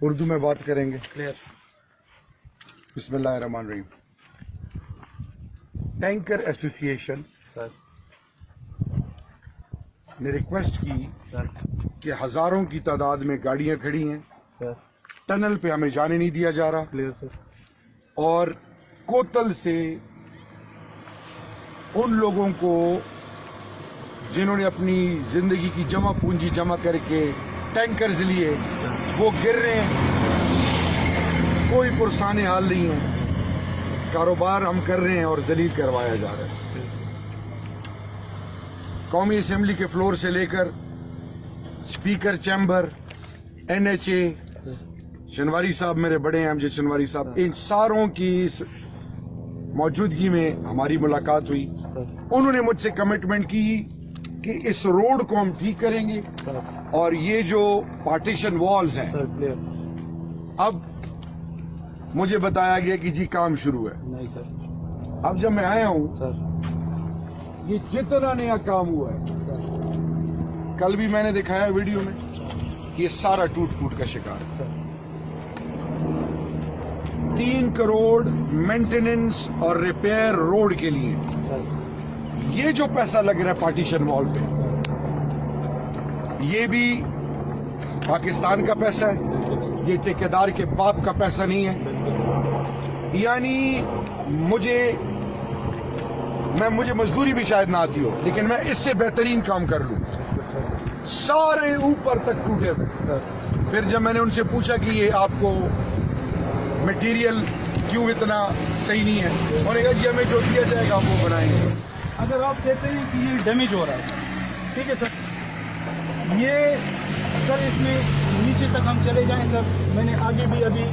اردو میں بات کریں گے. بسم اللہ الرحمن الرحیم. ٹینکر ایسوسی ایشن نے ریکویسٹ کی کہ ہزاروں کی تعداد میں گاڑیاں کھڑی ہیں, ٹنل پہ ہمیں جانے نہیں دیا جا رہا, اور کوتل سے ان لوگوں کو جنہوں نے اپنی زندگی کی جمع پونجی جمع کر کے ٹینکرز لیے وہ گر رہے ہیں, کوئی پرسان حال نہیں ہے, کاروبار ہم کر رہے ہیں اور ذلیل کروایا جا رہا ہے. قومی اسمبلی کے فلور سے لے کر speaker chamber, N H A, Shinwari صاحب میرے بڑے ہیں امجد شنواری صاحب, ان ساروں کی موجودگی میں ہماری ملاقات ہوئی. انہوں نے مجھ سے کمٹمنٹ کی کہ اس روڈ کو ہم ٹھیک کریں گے, اور یہ جو پارٹیشن والز ہیں اب مجھے بتایا گیا کہ جی کام شروع ہے. اب جب میں آیا ہوں یہ جتنا نیا کام ہوا ہے, کل بھی میں نے دکھایا ویڈیو میں, یہ سارا ٹوٹ پھوٹ کا شکار ہے. 3 کروڑ مینٹیننس اور ریپیئر روڈ کے لیے. یہ جو پیسہ لگ رہا ہے پارٹیشن وال پہ, یہ بھی پاکستان کا پیسہ ہے, یہ ٹھیکیدار کے باپ کا پیسہ نہیں ہے. یعنی مجھے مزدوری بھی شاید نہ آتی ہو, لیکن میں اس سے بہترین کام کر لوں. سارے اوپر تک ٹوٹے ہوئے. پھر جب میں نے ان سے پوچھا کہ یہ آپ کو میٹیریل کیوں اتنا صحیح نہیں ہے, انہوں نے کہا جی ہمیں جو دیا جائے گا وہ بنائیں گے. اگر آپ کہتے ہیں کہ یہ ڈیمیج ہو رہا ہے, ٹھیک ہے سر, یہ سر اس میں نیچے تک ہم چلے جائیں سر, میں نے آگے بھی ابھی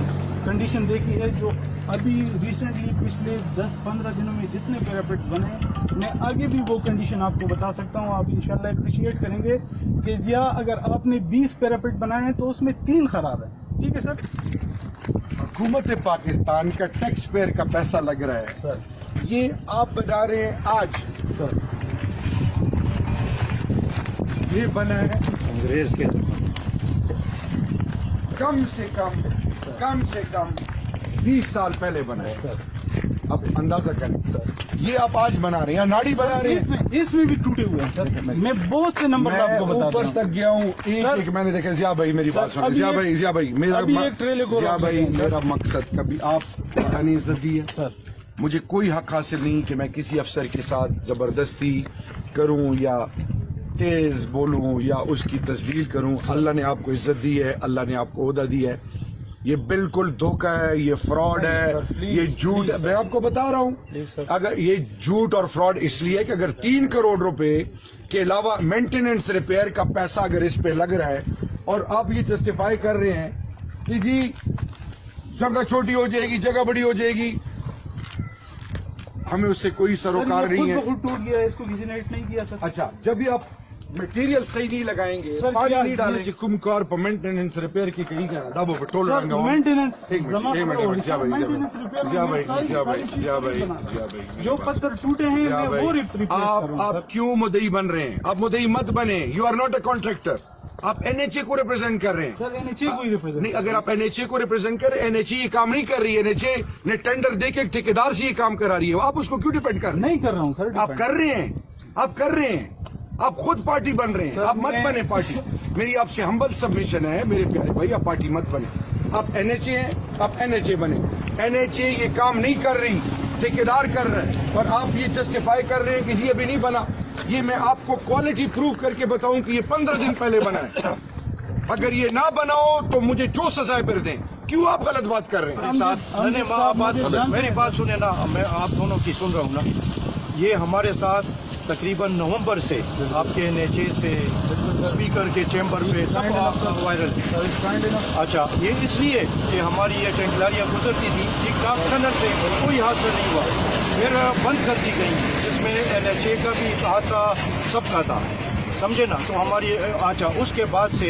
کنڈیشن دیکھی ہے جو ابھی ریسنٹلی پچھلے 10-15 دنوں میں جتنے پیراپٹس بنے ہیں, میں آگے بھی وہ کنڈیشن آپ کو بتا سکتا ہوں. آپ انشاءاللہ اپریشیٹ کریں گے کہ ضیا اگر آپ نے 20 پیراپٹ بنائے ہیں تو اس میں 3 خراب ہیں. ٹھیک ہے سر. حکومت پاکستان کا ٹیکس پیئر کا پیسہ لگ رہا ہے سر, یہ آپ بتا رہے ہیں آج سر یہ بنا ہے انگریز کے کم سے کم 20 سال پہلے بنا ہے. سر اب اندازہ کریں, یہ آپ آج بنا رہے ہیں یا ناڑی بنا رہے ہیں, اس میں بھی ٹوٹے ہوئے ہیں سر. میں بہت سے نمبر آپ کو بتا اوپر تک گیا ہوں. ایک میں نے دیکھا, ضیا بھائی میری بات سنیں, ضیا بھائی میرا مقصد کبھی آپ نے عزت دی ہے سر. مجھے کوئی حق حاصل نہیں کہ میں کسی افسر کے ساتھ زبردستی کروں یا تیز بولوں یا اس کی تذلیل کروں. اللہ نے آپ کو عزت دی ہے, اللہ نے آپ کو عہدہ دی ہے. یہ بالکل دھوکہ ہے, یہ فراڈ ہے, یہ جھوٹ ہے. میں آپ کو بتا رہا ہوں, اگر یہ جھوٹ اور فراڈ اس لیے کہ اگر 3 کروڑ روپے کے علاوہ مینٹیننس ریپیئر کا پیسہ اگر اس پہ لگ رہا ہے, اور آپ یہ جسٹیفائی کر رہے ہیں کہ جی جگہ چھوٹی ہو جائے گی, جگہ بڑی ہو جائے گی, ہمیں اس سے کوئی سروکار نہیں ہے. خود ٹوٹ گیا, اس کو کسی نے ہٹ نہیں کیا سر. اچھا, جب بھی آپ میٹیریل صحیح نہیں لگائیں گے, پانی نہیں ڈالیں گے, کم کار پر مینٹیننس ریپیئر کی کہیں گا دبو پہ ٹول رنگا جو پتھر ٹوٹے ہیں آپ کیوں مدعی بن رہے ہیں؟ آپ مدعی مت بنے. You are not a contractor, آپ این ایچ اے کو ریپرزینٹ کر رہے ہیں. سر این ایچ اے کو ریپرزینٹ نہیں, اگر آپ این ایچ اے کو ریپرزینٹ کر رہے ہیں, این ایچ اے یہ کام نہیں کر رہی ہے, این ایچ اے نے ٹینڈر دے کے ٹھیکیدار سے یہ کام کرا رہی ہے, آپ اس کو کیوں ڈیپینڈ کر رہے ہیں؟ نہیں کر رہا ہوں سر. آپ کر رہے ہیں, آپ کر رہے ہیں, آپ خود پارٹی بن رہے ہیں. آپ مت بنے پارٹی. میری آپ سے ہمبل سبمیشن ہے میرے پیارے بھائی, آپ پارٹی مت بنے. آپ این ایچ اے ہیں, آپ این ایچ اے بنے. این ایچ اے یہ کام نہیں کر رہی, ٹھیکیدار کر رہا ہے, اور آپ یہ جسٹیفائی کر رہے ہیں کہ یہ ابھی نہیں بنا. یہ میں آپ کو کوالٹی پروف کر کے بتاؤں کہ یہ 15 دن پہلے بنا ہے. اگر یہ نہ بناؤ تو مجھے جو سزائے پھر دیں. کیوں آپ غلط بات کر رہے ہیں؟ میری بات سنیں نا, میں آپ دونوں کی سن رہا ہوں نا. یہ ہمارے ساتھ تقریباً نومبر سے آپ کے نیچے سے اسپیکر کے چیمبر پہ سب وائرل تھی. اچھا, یہ اس لیے کہ ہماری یہ ٹینکلاریاں گزرتی تھی ٹھیک ٹھاک, ٹنل سے کوئی حادثہ نہیں ہوا, پھر بند کر دی گئی, جس میں این ایچ اے کا بھی ہاتھ تھا, سب کا تھا, سمجھے نا. تو ہماری اچھا اس کے بعد سے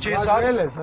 6-7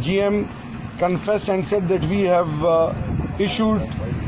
GM confessed and said that we have issued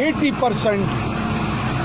80%